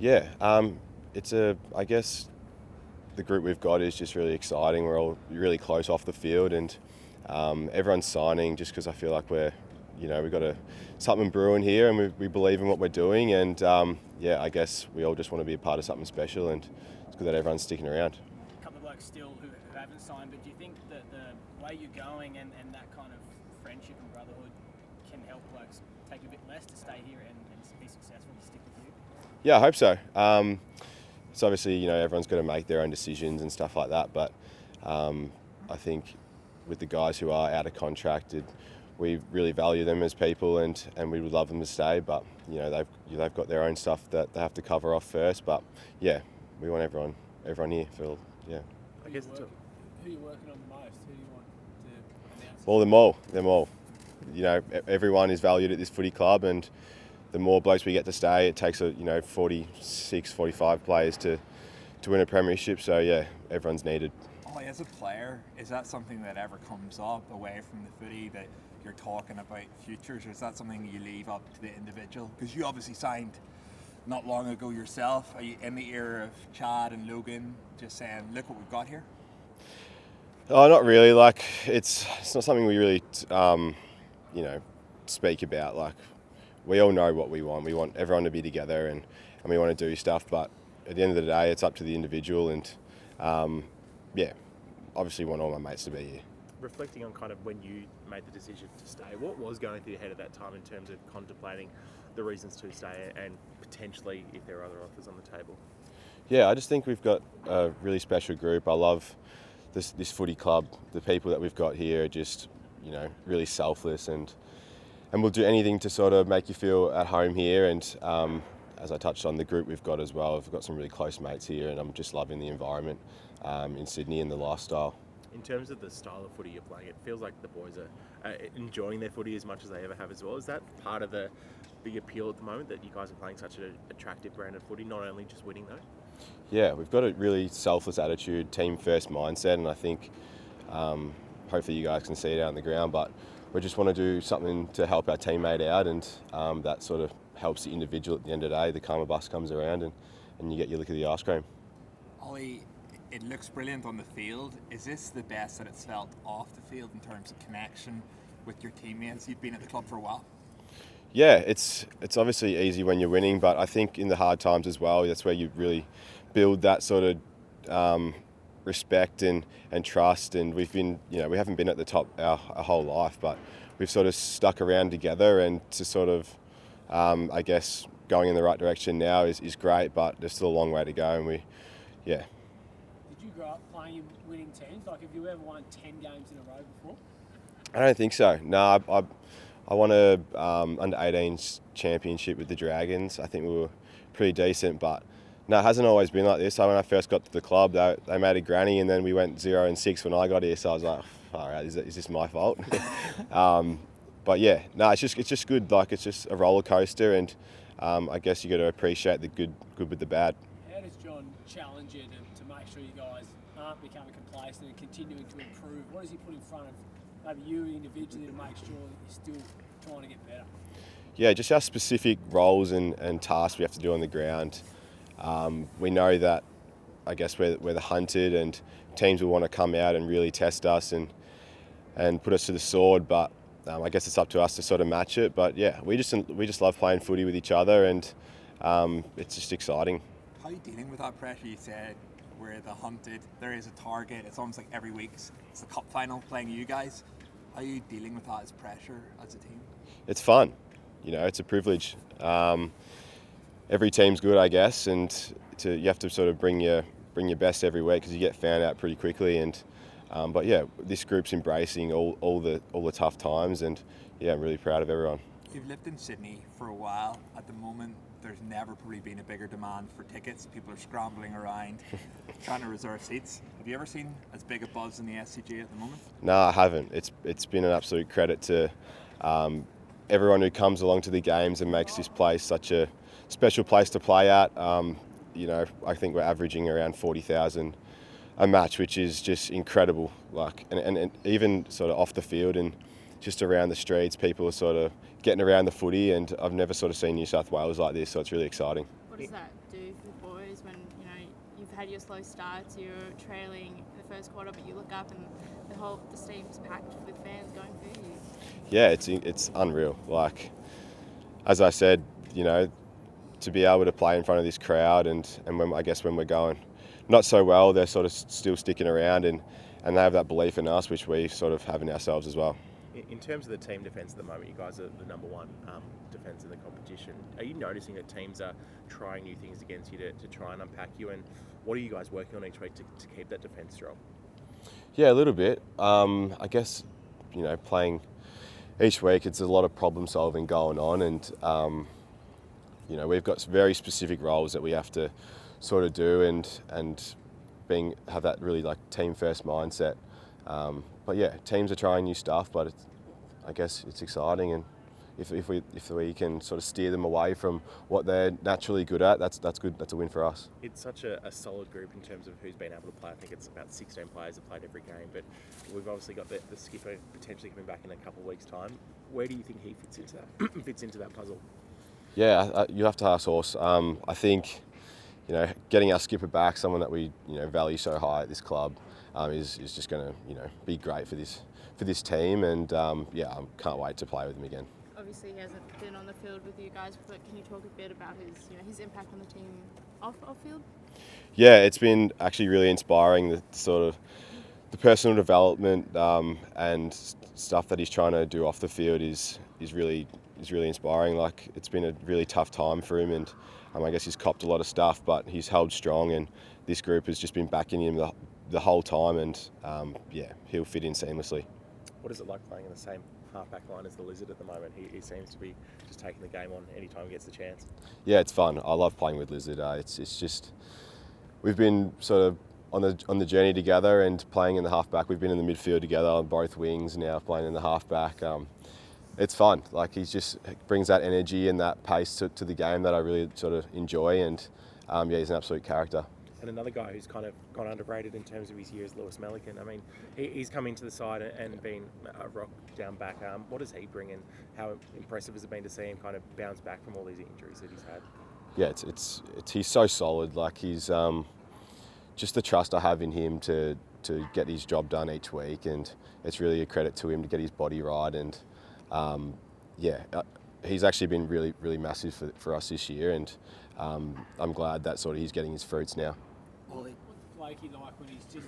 Yeah, I guess the group we've got is just really exciting. We're all really close off the field, and everyone's signing just because I feel like we've got something brewing here, and we believe in what we're doing, and I guess we all just want to be a part of something special, and it's good that everyone's sticking around. A couple of blokes still who haven't signed, but do you think that the way you're going and that kind of friendship and brotherhood can help blokes take a bit less to stay here and be successful to stick with you? Yeah, I hope so. It's obviously, everyone's got to make their own decisions and stuff like that, but I think with the guys who are out of contract, we really value them as people, and we would love them to stay, but they've got their own stuff that they have to cover off first. But yeah, we want everyone here for I guess Who are you working on the most? Who do you want to announce? Well, them all. Everyone is valued at this footy club, and the more blokes we get to stay, it takes 46, 45 players to win a premiership. So yeah, everyone's needed. Ollie, as a player, is that something that ever comes up away from the footy, that you're talking about futures, or is that something you leave up to the individual? Because you obviously signed not long ago yourself. Are you in the ear of Chad and Logan just saying, look what we've got here? Oh, not really. Like it's not something we really speak about. Like we all know what we want. We want everyone to be together, and we want to do stuff. But at the end of the day, it's up to the individual, and obviously want all my mates to be here. Reflecting on kind of when you made the decision to stay, what was going through your head at that time in terms of contemplating the reasons to stay and potentially if there are other offers on the table? Yeah, I just think we've got a really special group. I love this footy club. The people that we've got here are just, really selfless, and we'll do anything to sort of make you feel at home here. And as I touched on, the group we've got as well, we've got some really close mates here, and I'm just loving the environment in Sydney and the lifestyle. In terms of the style of footy you're playing, it feels like the boys are enjoying their footy as much as they ever have as well. Is that part of the big appeal at the moment, that you guys are playing such an attractive brand of footy, not only just winning though? Yeah, we've got a really selfless attitude, team first mindset, and I think hopefully you guys can see it out on the ground, but we just want to do something to help our teammate out, and that sort of helps the individual at the end of the day. The karma bus comes around, and you get your lick of the ice cream. Ollie, it looks brilliant on the field. Is this the best that it's felt off the field in terms of connection with your teammates? You've been at the club for a while. Yeah, it's obviously easy when you're winning, but I think in the hard times as well, that's where you really build that sort of respect and trust. And we've been, we haven't been at the top our whole life, but we've sort of stuck around together, and to sort of, I guess, going in the right direction now is great, but there's still a long way to go, and Did you grow up playing in winning teams? Like, have you ever won 10 games in a row before? I don't think so. No, I won a under-18s championship with the Dragons. I think we were pretty decent, but no, it hasn't always been like this. So when I first got to the club, they made a granny, and then we went 0-6 when I got here. So I was like, all right, is this my fault? But yeah, no, it's just good. Like, it's just a roller coaster, and I guess you got to appreciate the good with the bad. How does John challenge you to make sure you guys aren't becoming complacent and continuing to improve? What does he put in front of maybe you individually to make sure that you're still trying to get better? Yeah, just our specific roles and tasks we have to do on the ground. We know that, I guess, we're the hunted, and teams will want to come out and really test us and put us to the sword, but I guess it's up to us to sort of match it. But yeah, we just love playing footy with each other, and it's just exciting. How are you dealing with that pressure? You said we're the hunted, there is a target, it's almost like every week it's the cup final playing you guys. How are you dealing with that as pressure as a team? It's fun, it's a privilege. Every team's good, I guess, and you have to sort of bring your best every week, because you get found out pretty quickly. And but yeah, this group's embracing all the tough times, and yeah, I'm really proud of everyone. You've lived in Sydney for a while. At the moment, there's never probably been a bigger demand for tickets. People are scrambling around trying to reserve seats. Have you ever seen as big a buzz in the SCG at the moment? No, I haven't. It's been an absolute credit to everyone who comes along to the games and makes this place such a special place to play at. I think we're averaging around 40,000 a match, which is just incredible. Like, and even sort of off the field and just around the streets, people are sort of getting around the footy, and I've never sort of seen New South Wales like this, so it's really exciting. What does that do boys when you've had your slow starts, you're trailing in the first quarter, but you look up and the stadium's packed with fans going for you? Yeah, it's unreal. Like, as I said, to be able to play in front of this crowd and when we're going not so well, they're sort of still sticking around and they have that belief in us, which we sort of have in ourselves as well. In terms of the team defence at the moment, you guys are the number one defence in the competition. Are you noticing that teams are trying new things against you to try and unpack you? And what are you guys working on each week to keep that defence strong? Yeah, a little bit. I guess, playing each week, it's a lot of problem solving going on, and we've got very specific roles that we have to sort of do and have that really like team first mindset. But yeah, teams are trying new stuff, but I guess it's exciting, and if we can sort of steer them away from what they're naturally good at, that's good. That's a win for us. It's such a solid group in terms of who's been able to play. I think it's about 16 players that played every game, but we've obviously got the skipper potentially coming back in a couple of weeks' time. Where do you think he fits into that puzzle? Yeah, you have to ask Horse. I think, getting our skipper back, someone that we value so high at this club, is just going to be great for this team, and I can't wait to play with him again. Obviously, he hasn't been on the field with you guys, but can you talk a bit about his impact on the team off field? Yeah, it's been actually really inspiring. The personal development and stuff that he's trying to do off the field is really inspiring. Like, it's been a really tough time for him, and I guess he's copped a lot of stuff, but he's held strong, and this group has just been backing him the whole time, and he'll fit in seamlessly. What is it like playing in the same half-back line as the Lizard at the moment? He seems to be just taking the game on any time he gets the chance. Yeah, it's fun. I love playing with Lizard. It's just, we've been sort of on the journey together and playing in the half-back. We've been in the midfield together on both wings, now playing in the half-back. It's fun. Like, he just brings that energy and that pace to the game that I really sort of enjoy, and he's an absolute character. And another guy who's kind of gone underrated in terms of his year is Lewis Melican. I mean, he's come into the side and been a rock down back. What does he bring, and how impressive has it been to see him kind of bounce back from all these injuries that he's had? Yeah, he's so solid. Like, he's just the trust I have in him to get his job done each week, and it's really a credit to him to get his body right. And he's actually been really, really massive for us this year, and I'm glad that sort of he's getting his fruits now. What's Blakey like when he's just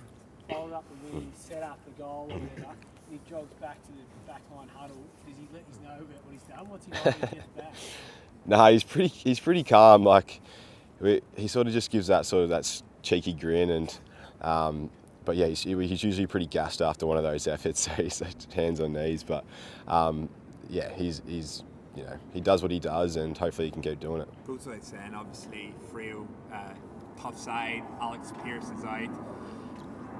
followed up the win, set up the goal, and then he jogs back to the backline huddle? Does he let us know about what he's done? What's he like when he gets back? No, he's pretty calm. Like, he sort of just gives that cheeky grin, and but yeah, he's usually pretty gassed after one of those efforts, so he's hands on knees. But he's he does what he does, and hopefully he can keep doing it. Goes without saying, obviously, Freo, tough side, Alex Pearce is out.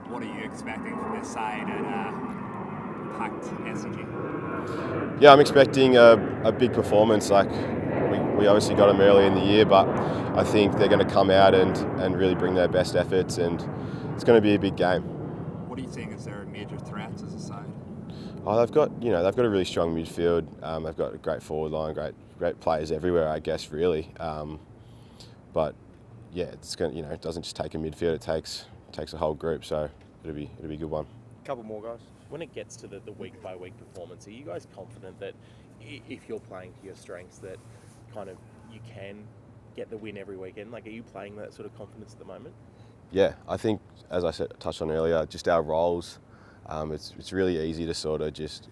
What are you expecting from this side at packed SCG? Yeah, I'm expecting a big performance. Like, we obviously got them early in the year, but I think they're going to come out and really bring their best efforts, and it's going to be a big game. What are you seeing as their major threats as a side? Oh, they've got a really strong midfield. They've got a great forward line, great players everywhere, I guess, really. But yeah, it's going it doesn't just take a midfield; it takes a whole group. So it'll be a good one. Couple more guys. When it gets to the week by week performance, are you guys confident that if you're playing to your strengths, that kind of you can get the win every weekend? Like, are you playing that sort of confidence at the moment? Yeah, I think, as I touched on earlier, just our roles. It's really easy to sort of just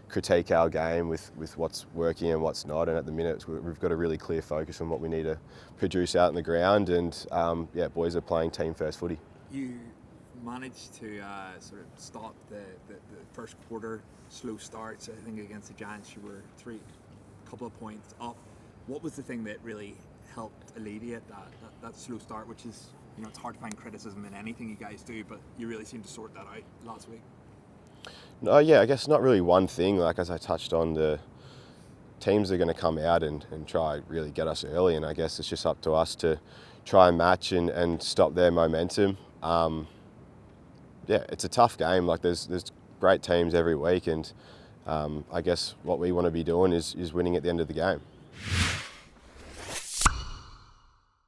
critique our game with what's working and what's not, and at the minute we've got a really clear focus on what we need to produce out in the ground, and boys are playing team first footy. You managed to sort of stop the first quarter slow starts. I think against the Giants you were a couple of points up. What was the thing that really helped alleviate that slow start, which is, it's hard to find criticism in anything you guys do, but you really seemed to sort that out last week? No, yeah, I guess not really one thing. Like, as I touched on, the teams are going to come out and try really get us early, and I guess it's just up to us to try and match and stop their momentum. It's a tough game. Like, there's great teams every week, and I guess what we want to be doing is winning at the end of the game.